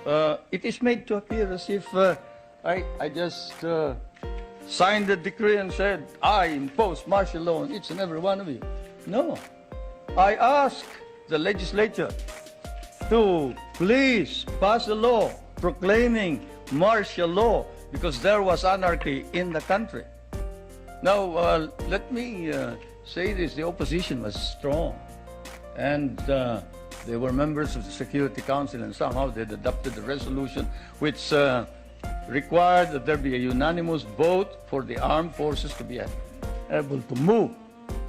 it is made to appear as if I just signed the decree and said, I impose martial law on each and every one of you. No. I asked the legislature to please pass a law proclaiming martial law because there was anarchy in the country. Now, let me say this. The opposition was strong, and they were members of the Security Council, and somehow they adopted a resolution which required that there be a unanimous vote for the armed forces to be able to move.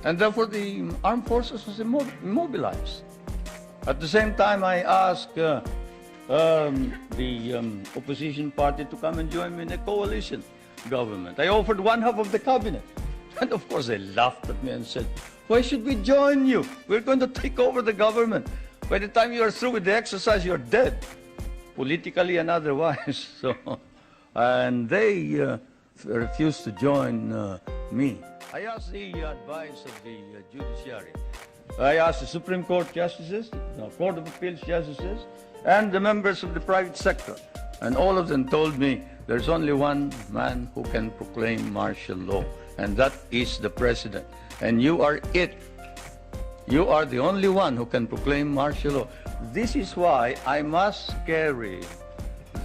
And therefore, the armed forces was immobilized. At the same time, I asked the opposition party to come and join me in a coalition government. I offered one half of the cabinet. And of course, they laughed at me and said, why should we join you? We're going to take over the government. By the time you are through with the exercise, you're dead, politically and otherwise. So, and they refused to join me. I asked the advice of the judiciary. I asked the Supreme Court justices, the Court of Appeals justices, and the members of the private sector. And all of them told me there's only one man who can proclaim martial law, and that is the president. And you are it. You are the only one who can proclaim martial law. This is why I must carry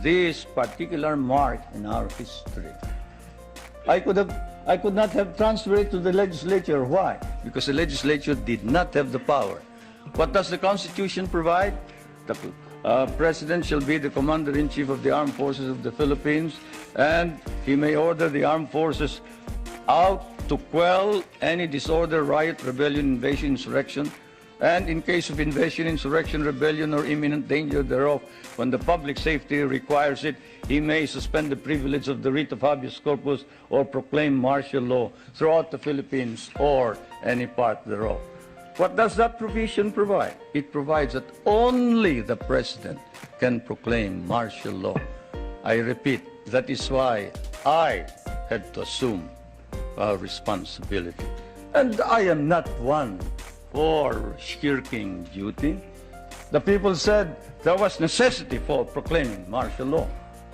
this particular mark in our history. I could not have transferred it to the legislature. Why? Because the legislature did not have the power. What does the Constitution provide? The President shall be the Commander-in-Chief of the Armed Forces of the Philippines, and he may order the armed forces out to quell any disorder, riot, rebellion, invasion, insurrection, and in case of invasion, insurrection, rebellion, or imminent danger thereof, when the public safety requires it, he may suspend the privilege of the writ of habeas corpus or proclaim martial law throughout the Philippines or any part thereof. What does that provision provide? It provides that only the President can proclaim martial law. I repeat, that is why I had to assume responsibility. And I am not one for shirking duty. The people said there was necessity for proclaiming martial law.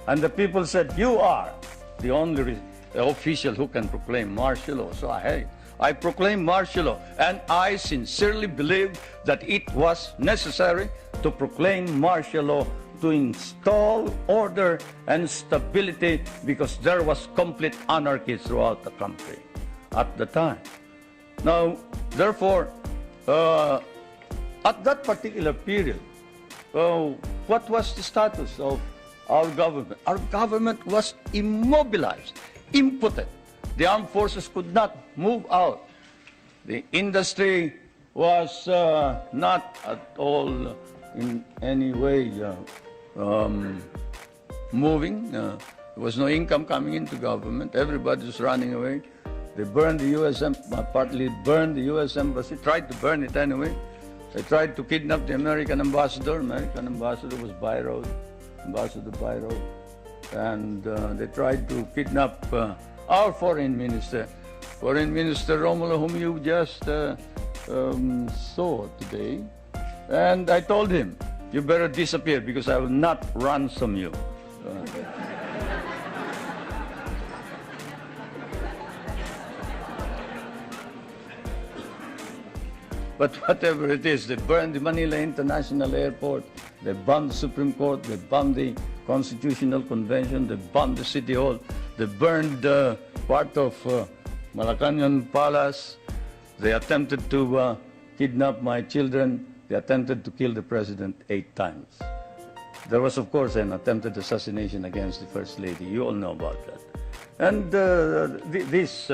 And the people said, you are the only official who can proclaim martial law. So I proclaim martial law. And I sincerely believe that it was necessary to proclaim martial law to install order and stability because there was complete anarchy throughout the country at the time. Now, therefore, at that particular period, what was the status of our government? Our government was immobilized, impotent. The armed forces could not move out. The industry was not at all in any way moving. There was no income coming into government. Everybody was running away. They burned the U.S. partly burned the U.S. Embassy, tried to burn it anyway. They tried to kidnap the American ambassador. American ambassador was Byroad, Ambassador Byroad. And they tried to kidnap our foreign minister, Romulo, whom you just saw today. And I told him, you better disappear because I will not ransom you. But whatever it is, they burned the Manila International Airport, they bombed the Supreme Court, they bombed the Constitutional Convention, they bombed the City Hall, they burned part of Malacañang Palace, they attempted to kidnap my children, they attempted to kill the President 8 times. There was, of course, an attempted assassination against the First Lady. You all know about that. And this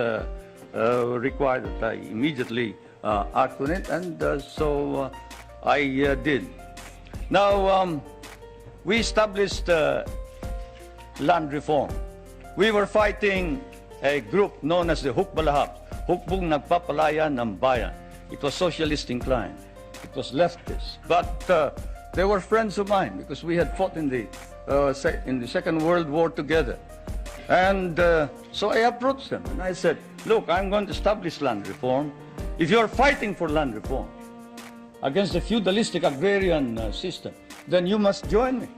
required that I immediately act on it, and so I did. Now, we established land reform. We were fighting a group known as the Hukbalahap, Hukbong Nagpapalaya ng Bayan. It was socialist inclined. It was leftist. But they were friends of mine because we had fought in the Second World War together. And so I approached them and I said, look, I'm going to establish land reform. If you're fighting for land reform against the feudalistic agrarian system, then you must join me.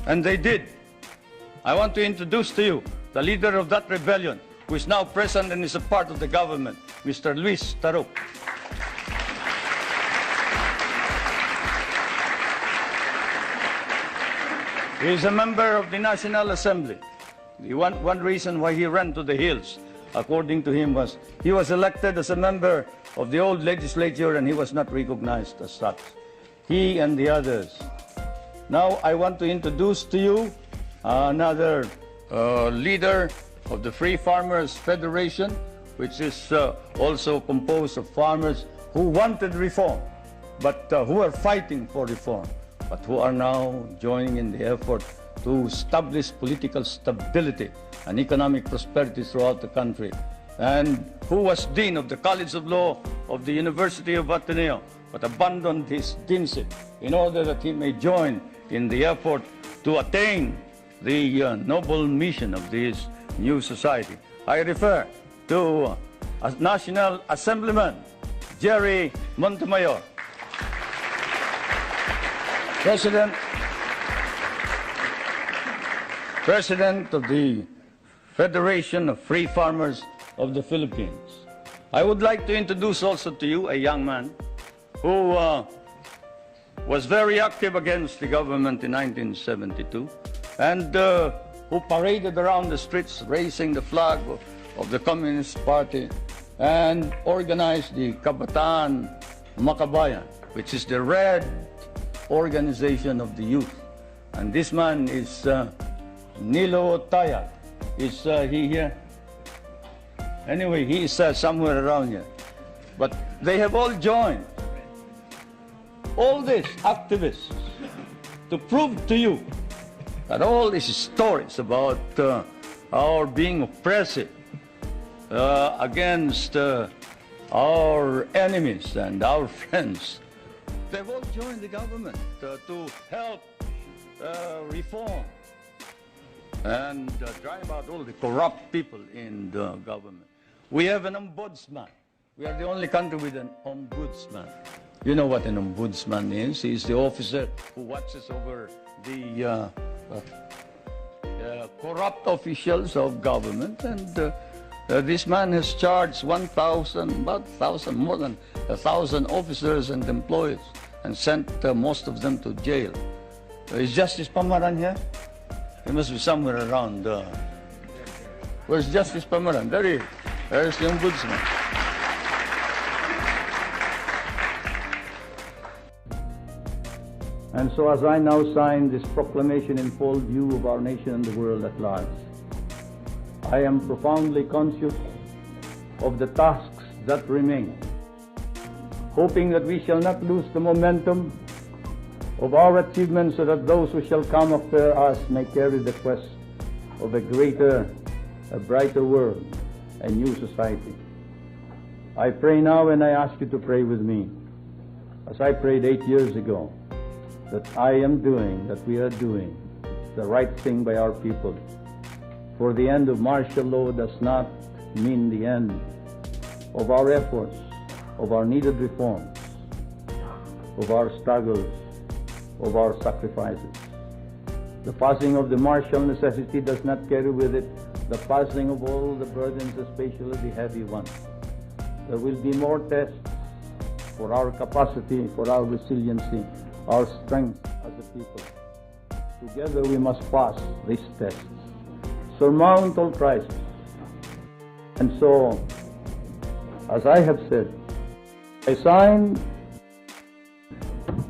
And they did. I want to introduce to you the leader of that rebellion, who is now present and is a part of the government, Mr. Luis Taruc. He is a member of the National Assembly. One reason why he ran to the hills, according to him, was he was elected as a member of the old legislature and he was not recognized as such. He and the others. Now I want to introduce to you another leader of the Free Farmers Federation, which is also composed of farmers who wanted reform, but who are fighting for reform, but who are now joining in the effort to establish political stability and economic prosperity throughout the country, and who was Dean of the College of Law of the University of Ateneo, but abandoned his deanship in order that he may join in the effort to attain the noble mission of this new society. I refer to National Assemblyman Jerry Montemayor, President of the Federation of Free Farmers of the Philippines. I would like to introduce also to you a young man who was very active against the government in 1972 and who paraded around the streets raising the flag of the Communist Party and organized the Kabataan Makabayan, which is the red organization of the youth. And this man is Nilo Tayag. Is he here? Anyway, he is somewhere around here. But they have all joined, all these activists, to prove to you that all these stories about our being oppressive against our enemies and our friends, they've all joined the government to help reform and drive out all the corrupt people in the government. We have an ombudsman. We are the only country with an ombudsman. You know what an ombudsman is? He's the officer who watches over the corrupt officials of government, and this man has charged more than 1,000 officers and employees and sent most of them to jail. Is Justice Pamaran here? He must be somewhere around. Where's Justice Pamaran? There he is. There's the ombudsman. And so as I now sign this proclamation in full view of our nation and the world at large, I am profoundly conscious of the tasks that remain, hoping that we shall not lose the momentum of our achievements so that those who shall come after us may carry the quest of a greater, a brighter world, a new society. I pray now, and I ask you to pray with me, as I prayed 8 years ago, that I am doing, that we are doing the right thing by our people. For the end of martial law does not mean the end of our efforts, of our needed reforms, of our struggles, of our sacrifices. The passing of the martial necessity does not carry with it the passing of all the burdens, especially the heavy ones. There will be more tests for our capacity, for our resiliency, our strength as a people. Together we must pass these tests, surmount all crises. And so, as I have said, I sign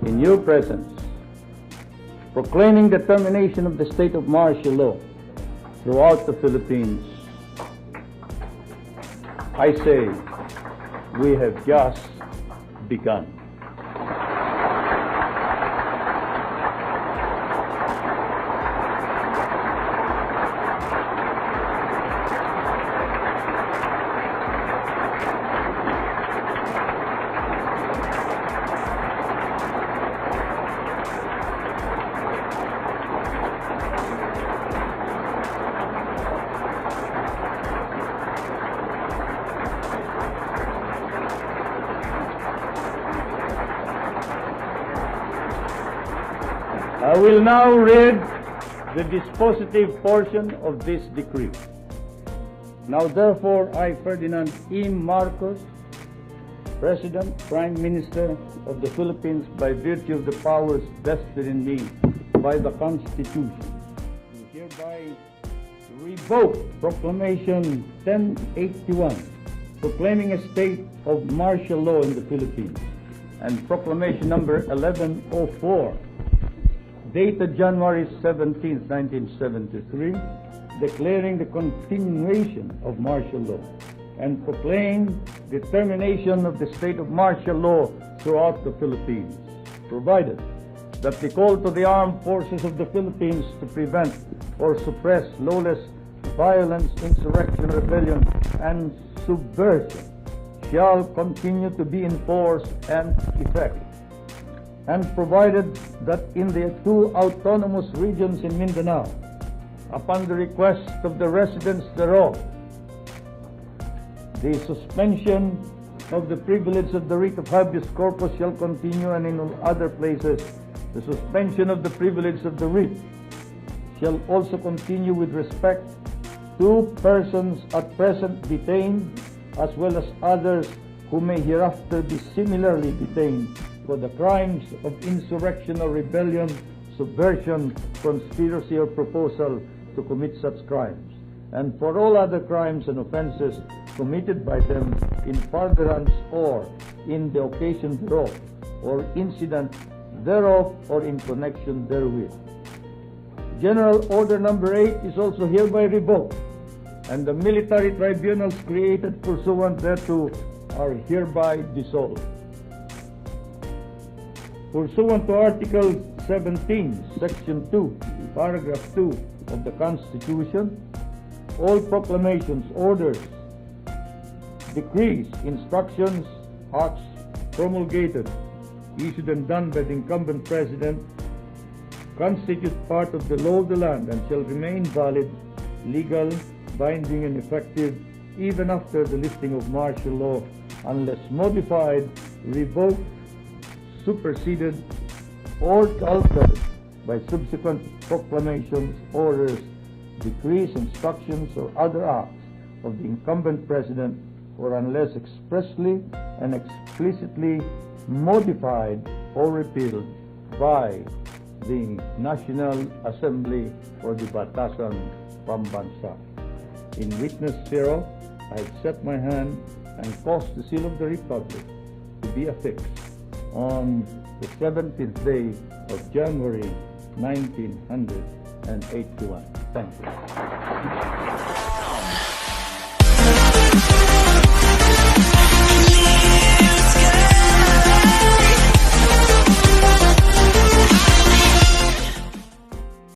in your presence proclaiming the termination of the state of martial law throughout the Philippines. I say, we have just begun. I will now read the dispositive portion of this decree. Now therefore, I, Ferdinand E. Marcos, President, Prime Minister of the Philippines, by virtue of the powers vested in me by the Constitution, do hereby revoke Proclamation 1081, proclaiming a state of martial law in the Philippines, and Proclamation number 1104, dated January 17, 1973, declaring the continuation of martial law, and proclaim the termination of the state of martial law throughout the Philippines, provided that the call to the armed forces of the Philippines to prevent or suppress lawless violence, insurrection, rebellion, and subversion shall continue to be in force and effect, and provided that in the 2 autonomous regions in Mindanao, upon the request of the residents thereof, the suspension of the privilege of the writ of habeas corpus shall continue, and in all other places the suspension of the privilege of the writ shall also continue with respect to persons at present detained, as well as others who may hereafter be similarly detained for the crimes of insurrection or rebellion, subversion, conspiracy, or proposal to commit such crimes, and for all other crimes and offenses committed by them in furtherance or in the occasion thereof, or incident thereof, or in connection therewith. General Order number 8 is also hereby revoked, and the military tribunals created pursuant thereto are hereby dissolved. Pursuant to Article 17, Section 2, Paragraph 2 of the Constitution, all proclamations, orders, decrees, instructions, acts promulgated, issued and done by the incumbent President constitute part of the law of the land and shall remain valid, legal, binding, and effective even after the lifting of martial law, unless modified, revoked, superseded, or altered by subsequent proclamations, orders, decrees, instructions, or other acts of the incumbent President, or unless expressly and explicitly modified or repealed by the National Assembly or the Batasan Pambansa. In witness hereof, I have set my hand and caused the seal of the Republic to be affixed on the 17th day of January 1981. Thank you.